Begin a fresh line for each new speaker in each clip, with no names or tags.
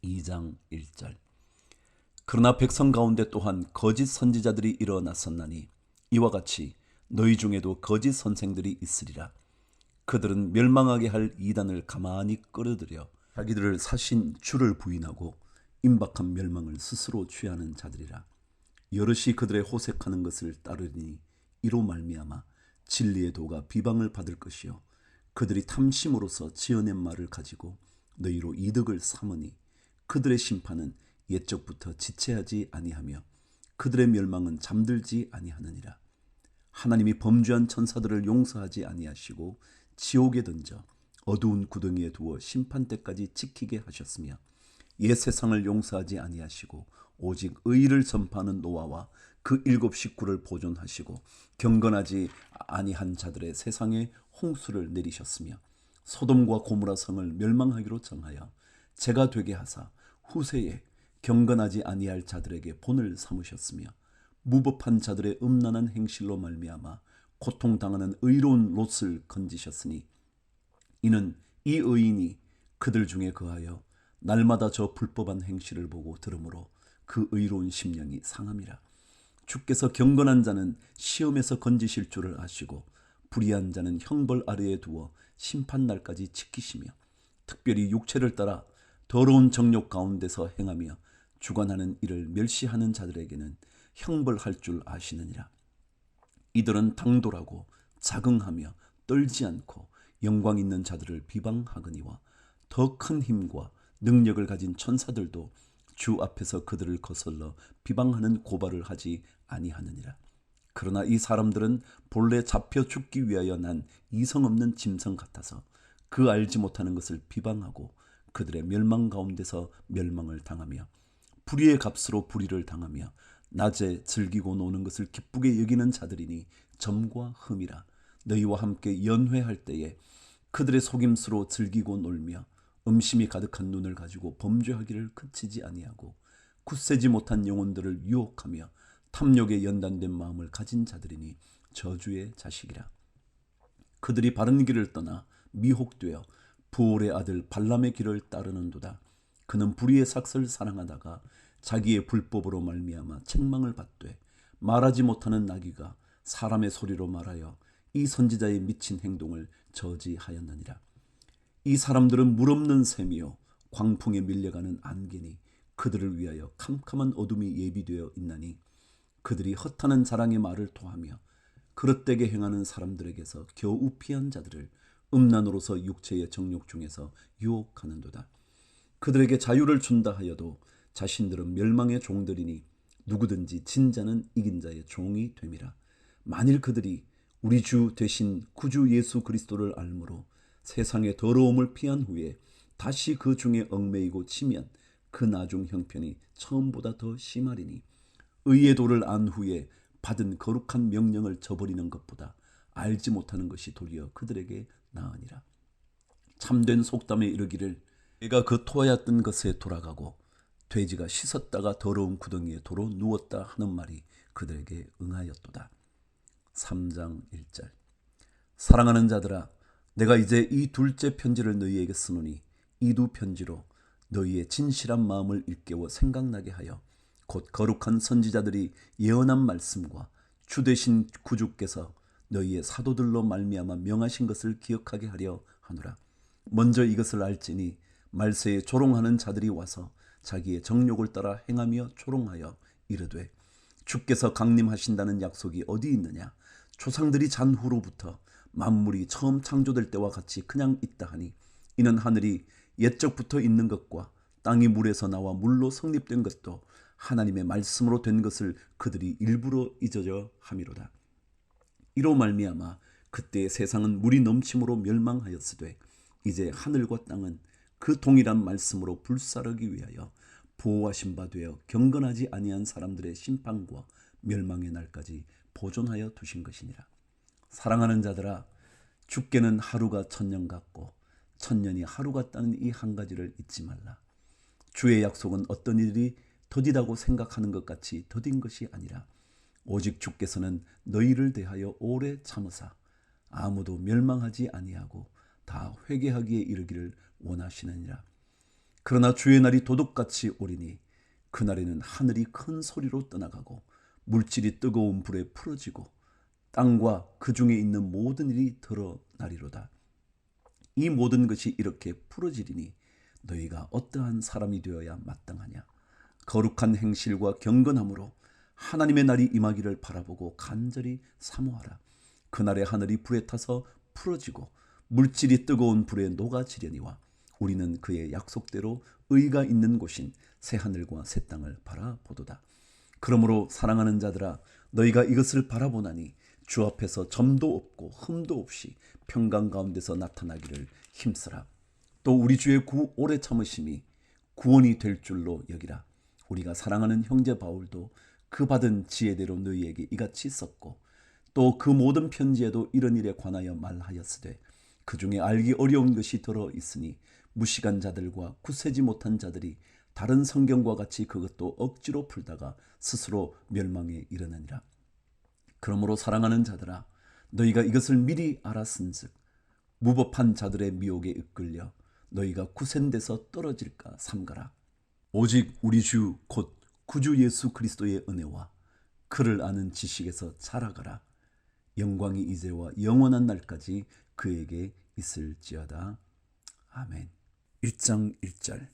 2장 1절. 그러나 백성 가운데 또한 거짓 선지자들이 일어났었나니 이와 같이 너희 중에도 거짓 선생들이 있으리라. 그들은 멸망하게 할 이단을 가만히 끌어들여 자기들을 사신 주를 부인하고 임박한 멸망을 스스로 취하는 자들이라. 여럿이 그들의 호색하는 것을 따르니 이로 말미암아 진리의 도가 비방을 받을 것이요 그들이 탐심으로서 지어낸 말을 가지고 너희로 이득을 삼으니 그들의 심판은 옛적부터 지체하지 아니하며 그들의 멸망은 잠들지 아니하느니라. 하나님이 범죄한 천사들을 용서하지 아니하시고 지옥에 던져 어두운 구덩이에 두어 심판 때까지 지키게 하셨으며 옛 세상을 용서하지 아니하시고 오직 의를 전파하는 노아와 그 7 식구를 보존하시고 경건하지 아니한 자들의 세상에 홍수를 내리셨으며 소돔과 고모라 성을 멸망하기로 정하여 재가 되게 하사 후세에 경건하지 아니할 자들에게 본을 삼으셨으며 무법한 자들의 음란한 행실로 말미암아 고통당하는 의로운 롯을 건지셨으니 이는 이 의인이 그들 중에 거하여 날마다 저 불법한 행실을 보고 들으므로 그 의로운 심령이 상함이라. 주께서 경건한 자는 시험에서 건지실 줄을 아시고 불의한 자는 형벌 아래에 두어 심판날까지 지키시며 특별히 육체를 따라 더러운 정욕 가운데서 행하며 주관하는 이를 멸시하는 자들에게는 형벌할 줄 아시느니라. 이들은 당돌하고 자긍하며 떨지 않고 영광 있는 자들을 비방하거니와 더 큰 힘과 능력을 가진 천사들도 주 앞에서 그들을 거슬러 비방하는 고발을 하지 아니하느니라. 그러나 이 사람들은 본래 잡혀 죽기 위하여 난 이성 없는 짐승 같아서 그 알지 못하는 것을 비방하고 그들의 멸망 가운데서 멸망을 당하며 불의의 값으로 불의를 당하며 낮에 즐기고 노는 것을 기쁘게 여기는 자들이니 점과 흠이라. 너희와 함께 연회할 때에 그들의 속임수로 즐기고 놀며 음심이 가득한 눈을 가지고 범죄하기를 그치지 아니하고 굳세지 못한 영혼들을 유혹하며 탐욕에 연단된 마음을 가진 자들이니 저주의 자식이라. 그들이 바른 길을 떠나 미혹되어 부올의 아들 발람의 길을 따르는도다. 그는 불의의 삭슬을 사랑하다가 자기의 불법으로 말미암아 책망을 받되 말하지 못하는 나귀가 사람의 소리로 말하여 이 선지자의 미친 행동을 저지하였느니라. 이 사람들은 물없는 샘이요 광풍에 밀려가는 안개니 그들을 위하여 캄캄한 어둠이 예비되어 있나니 그들이 헛하는 자랑의 말을 토하며 그릇되게 행하는 사람들에게서 겨우 피한 자들을 음란으로서 육체의 정욕 중에서 유혹하는도다. 그들에게 자유를 준다 하여도 자신들은 멸망의 종들이니 누구든지 진자는 이긴 자의 종이 됨이라. 만일 그들이 우리 주 되신 구주 예수 그리스도를 알므로 세상의 더러움을 피한 후에 다시 그 중에 얽매이고 치면 그 나중 형편이 처음보다 더 심하리니 의의 도를 안 후에 받은 거룩한 명령을 저버리는 것보다 알지 못하는 것이 도리어 그들에게 나으니라. 참된 속담에 이르기를 내가 그 토하였던 것에 돌아가고 돼지가 씻었다가 더러운 구덩이에 도로 누웠다 하는 말이 그들에게 응하였도다. 3장 1절. 사랑하는 자들아, 내가 이제 이 둘째 편지를 너희에게 쓰노니 이 두 편지로 너희의 진실한 마음을 일깨워 생각나게 하여 곧 거룩한 선지자들이 예언한 말씀과 주 되신 구주께서 너희의 사도들로 말미암아 명하신 것을 기억하게 하려 하노라. 먼저 이것을 알지니 말세에 조롱하는 자들이 와서 자기의 정욕을 따라 행하며 조롱하여 이르되 주께서 강림하신다는 약속이 어디 있느냐. 조상들이 잔 후로부터 만물이 처음 창조될 때와 같이 그냥 있다 하니 이는 하늘이 옛적부터 있는 것과 땅이 물에서 나와 물로 성립된 것도 하나님의 말씀으로 된 것을 그들이 일부러 잊어져 함이로다. 이로 말미암아 그때의 세상은 물이 넘침으로 멸망하였으되 이제 하늘과 땅은 그 동일한 말씀으로 불사르기 위하여 보호하신 바 되어 경건하지 아니한 사람들의 심판과 멸망의 날까지 보존하여 두신 것이니라. 사랑하는 자들아, 주께는 하루가 천년 같고 천년이 하루 같다는 이 한 가지를 잊지 말라. 주의 약속은 어떤 일이 더디다고 생각하는 것 같이 더딘 것이 아니라 오직 주께서는 너희를 대하여 오래 참으사 아무도 멸망하지 아니하고 다 회개하기에 이르기를 원하시느니라. 그러나 주의 날이 도둑같이 오리니 그날에는 하늘이 큰 소리로 떠나가고 물질이 뜨거운 불에 풀어지고 땅과 그 중에 있는 모든 일이 드러나리로다. 이 모든 것이 이렇게 풀어지리니 너희가 어떠한 사람이 되어야 마땅하냐. 거룩한 행실과 경건함으로 하나님의 날이 임하기를 바라보고 간절히 사모하라. 그날에 하늘이 불에 타서 풀어지고 물질이 뜨거운 불에 녹아지려니와 우리는 그의 약속대로 의가 있는 곳인 새 하늘과 새 땅을 바라보도다. 그러므로 사랑하는 자들아, 너희가 이것을 바라보나니 주 앞에서 점도 없고 흠도 없이 평강 가운데서 나타나기를 힘쓰라. 또 우리 주의 오래 참으심이 구원이 될 줄로 여기라. 우리가 사랑하는 형제 바울도 그 받은 지혜대로 너희에게 이같이 썼고 또 그 모든 편지에도 이런 일에 관하여 말하였으되 그 중에 알기 어려운 것이 들어 있으니 무식한 자들과 굳세지 못한 자들이 다른 성경과 같이 그것도 억지로 풀다가 스스로 멸망에 이르느니라. 그러므로 사랑하는 자들아, 너희가 이것을 미리 알았은즉 무법한 자들의 미혹에 이끌려 너희가 구센돼서 떨어질까 삼가라. 오직 우리 주 곧 구주 예수 그리스도의 은혜와 그를 아는 지식에서 자라가라. 영광이 이제와 영원한 날까지 그에게 있을지어다. 아멘. 1장 1절.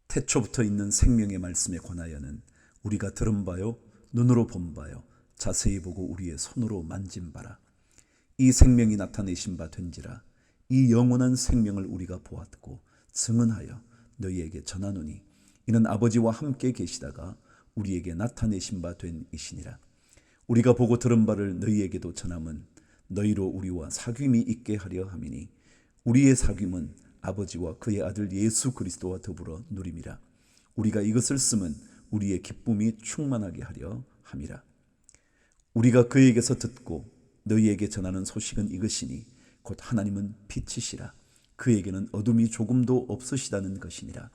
태초부터 있는 생명의 말씀에 관하여는 우리가 들은 바요 눈으로 본 바요 자세히 보고 우리의 손으로 만진 바라. 이 생명이 나타내신 바 된지라. 이 영원한 생명을 우리가 보았고 증언하여 너희에게 전하노니 이는 아버지와 함께 계시다가 우리에게 나타내신 바 된 이시니라. 우리가 보고 들은 바를 너희에게도 전함은 너희로 우리와 사귐이 있게 하려 함이니 우리의 사귐은 아버지와 그의 아들 예수 그리스도와 더불어 누림이라. 우리가 이것을 쓰면 우리의 기쁨이 충만하게 하려 함이라. 우리가 그에게서 듣고 너희에게 전하는 소식은 이것이니 곧 하나님은 빛이시라. 그에게는 어둠이 조금도 없으시다는 것이니라.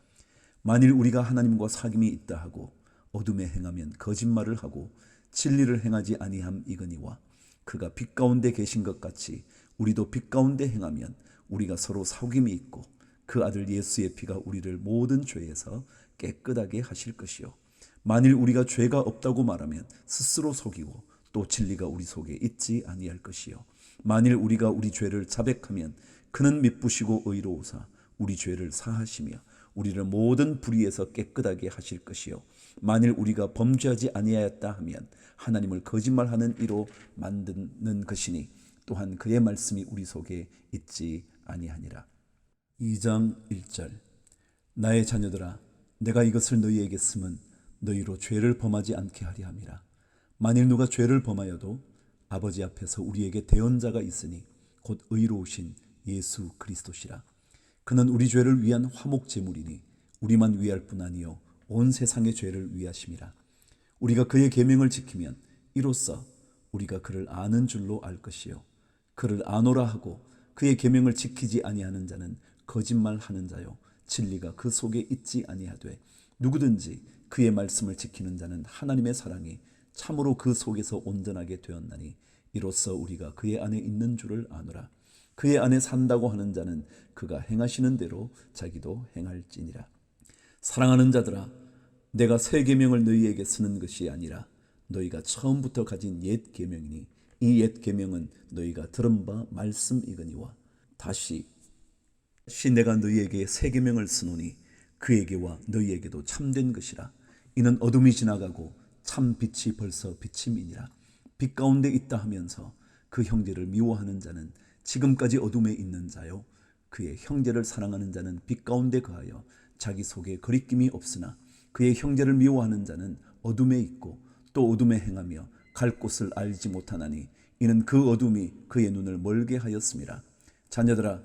만일 우리가 하나님과 사귐이 있다 하고 어둠에 행하면 거짓말을 하고 진리를 행하지 아니함이거니와 그가 빛 가운데 계신 것 같이 우리도 빛 가운데 행하면 우리가 서로 사귐이 있고 그 아들 예수의 피가 우리를 모든 죄에서 깨끗하게 하실 것이요 만일 우리가 죄가 없다고 말하면 스스로 속이고 또 진리가 우리 속에 있지 아니할 것이요 만일 우리가 우리 죄를 자백하면 그는 미쁘시고 의로우사 우리 죄를 사하시며 우리를 모든 불의에서 깨끗하게 하실 것이요 만일 우리가 범죄하지 아니하였다 하면 하나님을 거짓말하는 이로 만드는 것이니 또한 그의 말씀이 우리 속에 있지 아니하니라. 2장 1절. 나의 자녀들아, 내가 이것을 너희에게 쓰면 너희로 죄를 범하지 않게 하려 함이라. 만일 누가 죄를 범하여도 아버지 앞에서 우리에게 대언자가 있으니 곧 의로우신 예수 그리스도시라. 그는 우리 죄를 위한 화목 제물이니 우리만 위할 뿐 아니요 온 세상의 죄를 위하심이라. 우리가 그의 계명을 지키면 이로써 우리가 그를 아는 줄로 알 것이요 그를 아노라 하고 그의 계명을 지키지 아니하는 자는 거짓말하는 자요 진리가 그 속에 있지 아니하되 누구든지 그의 말씀을 지키는 자는 하나님의 사랑이 참으로 그 속에서 온전하게 되었나니 이로써 우리가 그의 안에 있는 줄을 아노라. 그의 안에 산다고 하는 자는 그가 행하시는 대로 자기도 행할지니라. 사랑하는 자들아, 내가 새 계명을 너희에게 쓰는 것이 아니라 너희가 처음부터 가진 옛 계명이니 이 옛 계명은 너희가 들은 바 말씀이거니와 다시 내가 너희에게 새 계명을 쓰노니 그에게와 너희에게도 참된 것이라. 이는 어둠이 지나가고 참 빛이 벌써 비침이니라. 빛 가운데 있다 하면서 그 형제를 미워하는 자는 지금까지 어둠에 있는 자요 그의 형제를 사랑하는 자는 빛 가운데 거하여 자기 속에 거리낌이 없으나 그의 형제를 미워하는 자는 어둠에 있고 또 어둠에 행하며 갈 곳을 알지 못하나니 이는 그 어둠이 그의 눈을 멀게 하였음이라. 자녀들아,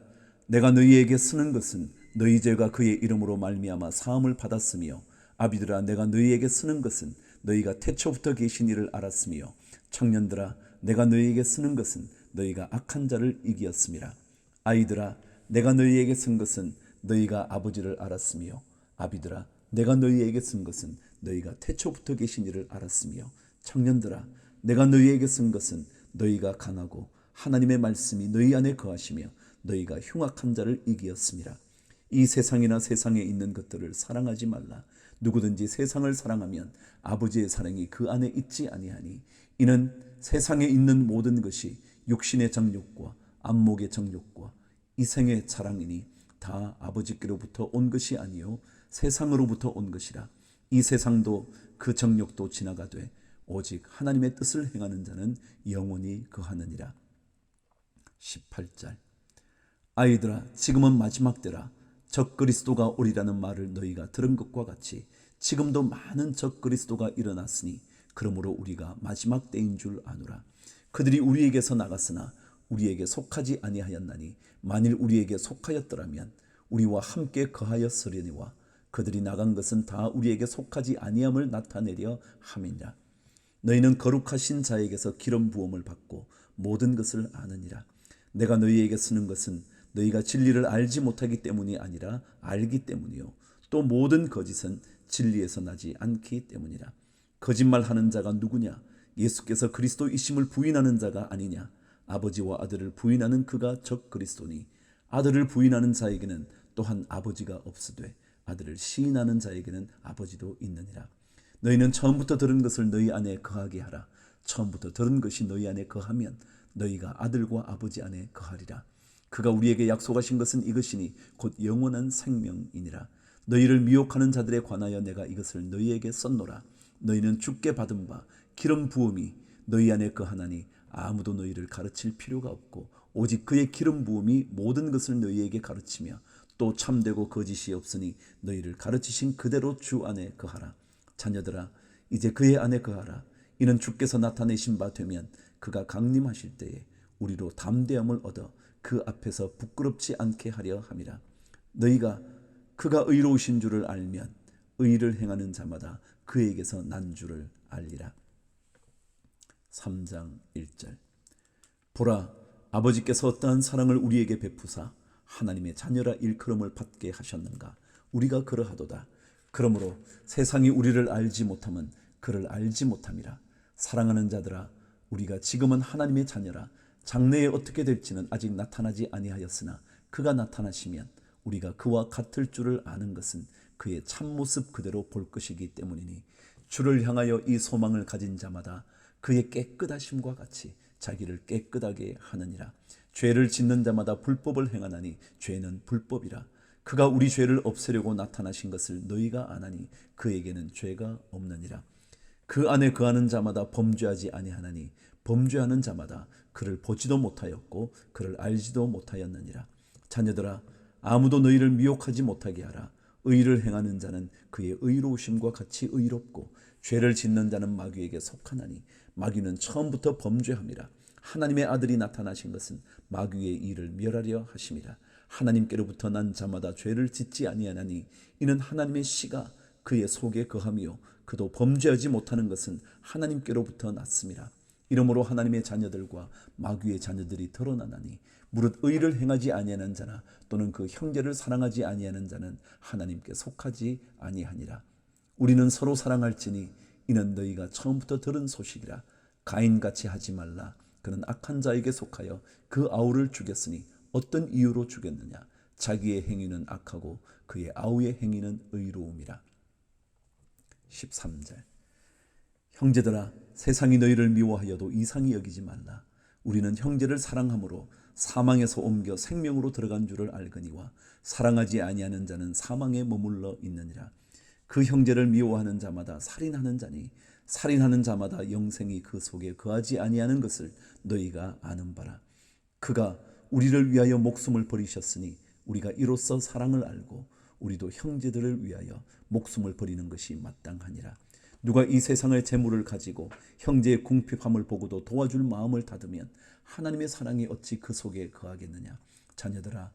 내가 너희에게 쓰는 것은 너희 죄가 그의 이름으로 말미암아 사함을 받았으며 아비들아, 내가 너희에게 쓰는 것은 너희가 태초부터 계신 이를 알았으며 청년들아, 내가 너희에게 쓰는 것은 너희가 악한 자를 이기었음이라. 아이들아, 내가 너희에게 쓴 것은 너희가 아버지를 알았으며 아비들아, 내가 너희에게 쓴 것은 너희가 태초부터 계신 이를 알았으며 청년들아, 내가 너희에게 쓴 것은 너희가 강하고 하나님의 말씀이 너희 안에 거하시며 너희가 흉악한 자를 이기었음이라. 이 세상이나 세상에 있는 것들을 사랑하지 말라. 누구든지 세상을 사랑하면 아버지의 사랑이 그 안에 있지 아니하니 이는 세상에 있는 모든 것이 육신의 정욕과 안목의 정욕과 이생의 사랑이니 다 아버지께로부터 온 것이 아니요 세상으로부터 온 것이라. 이 세상도 그 정욕도 지나가되 오직 하나님의 뜻을 행하는 자는 영원히 거하느니라. 18절. 아이들아, 지금은 마지막 때라. 적그리스도가 오리라는 말을 너희가 들은 것과 같이 지금도 많은 적그리스도가 일어났으니 그러므로 우리가 마지막 때인 줄 아노라. 그들이 우리에게서 나갔으나 우리에게 속하지 아니하였나니 만일 우리에게 속하였더라면 우리와 함께 거하였으려니와 그들이 나간 것은 다 우리에게 속하지 아니함을 나타내려 함이니라. 너희는 거룩하신 자에게서 기름 부음을 받고 모든 것을 아느니라. 내가 너희에게 쓰는 것은 너희가 진리를 알지 못하기 때문이 아니라 알기 때문이요 또 모든 거짓은 진리에서 나지 않기 때문이라. 거짓말하는 자가 누구냐? 예수께서 그리스도이심을 부인하는 자가 아니냐? 아버지와 아들을 부인하는 그가 적그리스도니 아들을 부인하는 자에게는 또한 아버지가 없으되 아들을 시인하는 자에게는 아버지도 있느니라. 너희는 처음부터 들은 것을 너희 안에 거하게 하라. 처음부터 들은 것이 너희 안에 거하면 너희가 아들과 아버지 안에 거하리라. 그가 우리에게 약속하신 것은 이것이니 곧 영원한 생명이니라. 너희를 미혹하는 자들에 관하여 내가 이것을 너희에게 썼노라. 너희는 주께 받은 바 기름 부음이 너희 안에 거하나니 아무도 너희를 가르칠 필요가 없고 오직 그의 기름 부음이 모든 것을 너희에게 가르치며 또 참되고 거짓이 없으니 너희를 가르치신 그대로 주 안에 거하라. 자녀들아, 이제 그의 안에 거하라. 이는 주께서 나타내신 바 되면 그가 강림하실 때에 우리로 담대함을 얻어 그 앞에서 부끄럽지 않게 하려 함이라. 너희가 그가 의로우신 줄을 알면 의를 행하는 자마다 그에게서 난 줄을 알리라. 3장 1절. 보라, 아버지께서 어떠한 사랑을 우리에게 베푸사 하나님의 자녀라 일컬음을 받게 하셨는가. 우리가 그러하도다. 그러므로 세상이 우리를 알지 못함은 그를 알지 못함이라. 사랑하는 자들아, 우리가 지금은 하나님의 자녀라. 장래에 어떻게 될지는 아직 나타나지 아니하였으나 그가 나타나시면 우리가 그와 같을 줄을 아는 것은 그의 참모습 그대로 볼 것이기 때문이니 주를 향하여 이 소망을 가진 자마다 그의 깨끗하심과 같이 자기를 깨끗하게 하느니라. 죄를 짓는 자마다 불법을 행하나니 죄는 불법이라. 그가 우리 죄를 없애려고 나타나신 것을 너희가 아나니 그에게는 죄가 없느니라. 그 안에 거하는 자마다 범죄하지 아니하나니 범죄하는 자마다 그를 보지도 못하였고 그를 알지도 못하였느니라. 자녀들아, 아무도 너희를 미혹하지 못하게 하라. 의를 행하는 자는 그의 의로우심과 같이 의롭고 죄를 짓는 자는 마귀에게 속하나니 마귀는 처음부터 범죄함이라. 하나님의 아들이 나타나신 것은 마귀의 일을 멸하려 하심이라. 하나님께로부터 난 자마다 죄를 짓지 아니하나니 이는 하나님의 씨가 그의 속에 거하며 그도 범죄하지 못하는 것은 하나님께로부터 났음이라. 이러므로 하나님의 자녀들과 마귀의 자녀들이 드러나나니 무릇 의를 행하지 아니하는 자나 또는 그 형제를 사랑하지 아니하는 자는 하나님께 속하지 아니하니라. 우리는 서로 사랑할지니 이는 너희가 처음부터 들은 소식이라. 가인같이 하지 말라. 그는 악한 자에게 속하여 그 아우를 죽였으니 어떤 이유로 죽였느냐? 자기의 행위는 악하고 그의 아우의 행위는 의로움이라. 13절. 형제들아, 세상이 너희를 미워하여도 이상히 여기지 말라. 우리는 형제를 사랑함으로 사망에서 옮겨 생명으로 들어간 줄을 알거니와 사랑하지 아니하는 자는 사망에 머물러 있느니라. 그 형제를 미워하는 자마다 살인하는 자니 살인하는 자마다 영생이 그 속에 거하지 아니하는 것을 너희가 아는 바라. 그가 우리를 위하여 목숨을 버리셨으니 우리가 이로써 사랑을 알고 우리도 형제들을 위하여 목숨을 버리는 것이 마땅하니라. 누가 이 세상의 재물을 가지고 형제의 궁핍함을 보고도 도와줄 마음을 닫으면 하나님의 사랑이 어찌 그 속에 거하겠느냐. 자녀들아,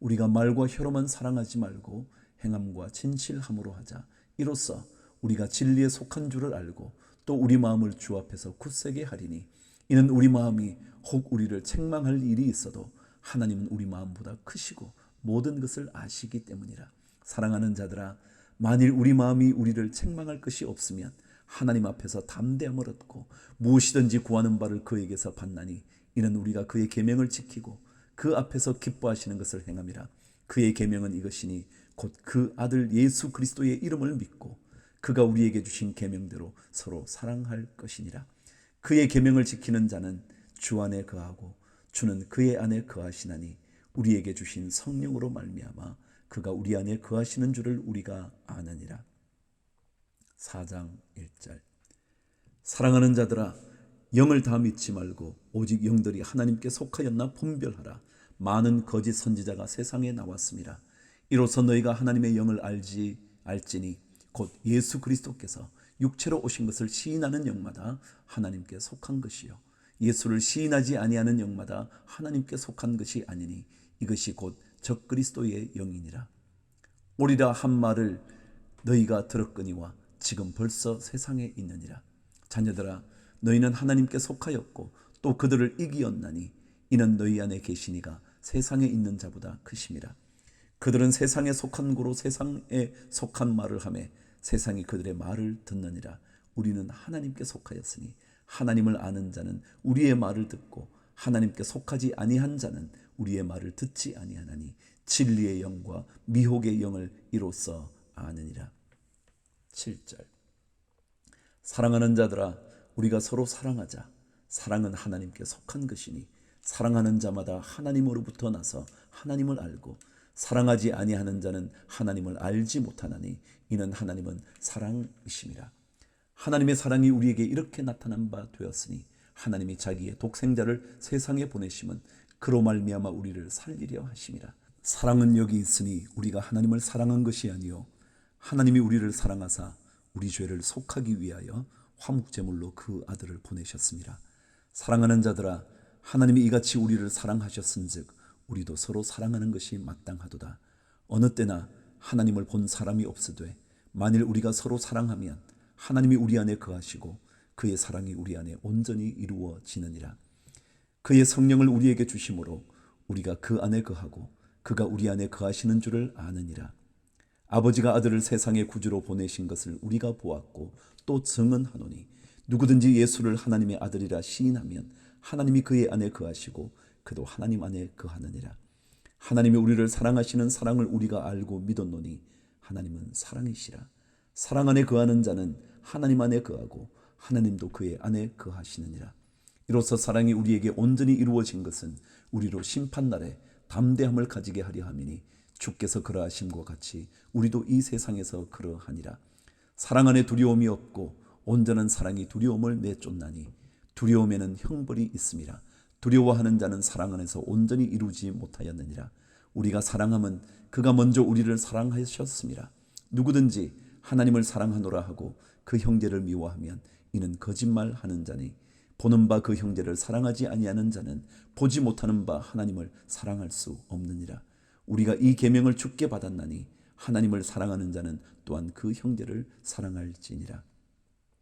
우리가 말과 혀로만 사랑하지 말고 행함과 진실함으로 하자. 이로써 우리가 진리에 속한 줄을 알고 또 우리 마음을 주 앞에서 굳세게 하리니 이는 우리 마음이 혹 우리를 책망할 일이 있어도 하나님은 우리 마음보다 크시고 모든 것을 아시기 때문이라. 사랑하는 자들아, 만일 우리 마음이 우리를 책망할 것이 없으면 하나님 앞에서 담대함을 얻고 무엇이든지 구하는 바를 그에게서 받나니 이는 우리가 그의 계명을 지키고 그 앞에서 기뻐하시는 것을 행함이라. 그의 계명은 이것이니 곧 그 아들 예수 그리스도의 이름을 믿고 그가 우리에게 주신 계명대로 서로 사랑할 것이니라. 그의 계명을 지키는 자는 주 안에 거하고 주는 그의 안에 거하시나니 우리에게 주신 성령으로 말미암아 그가 우리 안에 거하시는 줄을 우리가 아느니라. 4장 1절. 사랑하는 자들아, 영을 다 믿지 말고 오직 영들이 하나님께 속하였나 분별하라. 많은 거짓 선지자가 세상에 나왔습니다. 이로써 너희가 하나님의 영을 알지니 곧 예수 그리스도께서 육체로 오신 것을 시인하는 영마다 하나님께 속한 것이요 예수를 시인하지 아니하는 영마다 하나님께 속한 것이 아니니 이것이 곧 적그리스도의 영이니라. 오리라 한 말을 너희가 들었거니와 지금 벌써 세상에 있느니라. 자녀들아, 너희는 하나님께 속하였고 또 그들을 이기었나니 이는 너희 안에 계시니가 세상에 있는 자보다 크심이라. 그들은 세상에 속한 고로 세상에 속한 말을 하매 세상이 그들의 말을 듣느니라. 우리는 하나님께 속하였으니 하나님을 아는 자는 우리의 말을 듣고 하나님께 속하지 아니한 자는 우리의 말을 듣지 아니하나니 진리의 영과 미혹의 영을 이로써 아느니라. 7절. 사랑하는 자들아, 우리가 서로 사랑하자. 사랑은 하나님께 속한 것이니 사랑하는 자마다 하나님으로부터 나서 하나님을 알고 사랑하지 아니하는 자는 하나님을 알지 못하나니 이는 하나님은 사랑이심이라. 하나님의 사랑이 우리에게 이렇게 나타난 바 되었으니 하나님이 자기의 독생자를 세상에 보내심은 그로 말미암아 우리를 살리려 하심이라. 사랑은 여기 있으니 우리가 하나님을 사랑한 것이 아니요 하나님이 우리를 사랑하사 우리 죄를 속하기 위하여 화목제물로 그 아들을 보내셨습니다. 사랑하는 자들아, 하나님이 이같이 우리를 사랑하셨은즉 우리도 서로 사랑하는 것이 마땅하도다. 어느 때나 하나님을 본 사람이 없으되 만일 우리가 서로 사랑하면 하나님이 우리 안에 거하시고 그의 사랑이 우리 안에 온전히 이루어지느니라. 그의 성령을 우리에게 주심으로 우리가 그 안에 거하고 그가 우리 안에 거하시는 줄을 아느니라. 아버지가 아들을 세상의 구주로 보내신 것을 우리가 보았고 또 증언하노니 누구든지 예수를 하나님의 아들이라 시인하면 하나님이 그의 안에 거하시고 그도 하나님 안에 거하느니라. 하나님이 우리를 사랑하시는 사랑을 우리가 알고 믿었노니 하나님은 사랑이시라. 사랑 안에 거하는 자는 하나님 안에 거하고 하나님도 그의 안에 거하시느니라. 이로써 사랑이 우리에게 온전히 이루어진 것은 우리로 심판날에 담대함을 가지게 하려 함이니 주께서 그러하심과 같이 우리도 이 세상에서 그러하니라. 사랑 안에 두려움이 없고 온전한 사랑이 두려움을 내쫓나니 두려움에는 형벌이 있음이라. 두려워하는 자는 사랑 안에서 온전히 이루지 못하였느니라. 우리가 사랑함은 그가 먼저 우리를 사랑하셨음이라. 누구든지 하나님을 사랑하노라 하고 그 형제를 미워하면 이는 거짓말하는 자니 보는 바 그 형제를 사랑하지 아니하는 자는 보지 못하는 바 하나님을 사랑할 수 없느니라. 우리가 이 계명을 주께 받았나니 하나님을 사랑하는 자는 또한 그 형제를 사랑할지니라.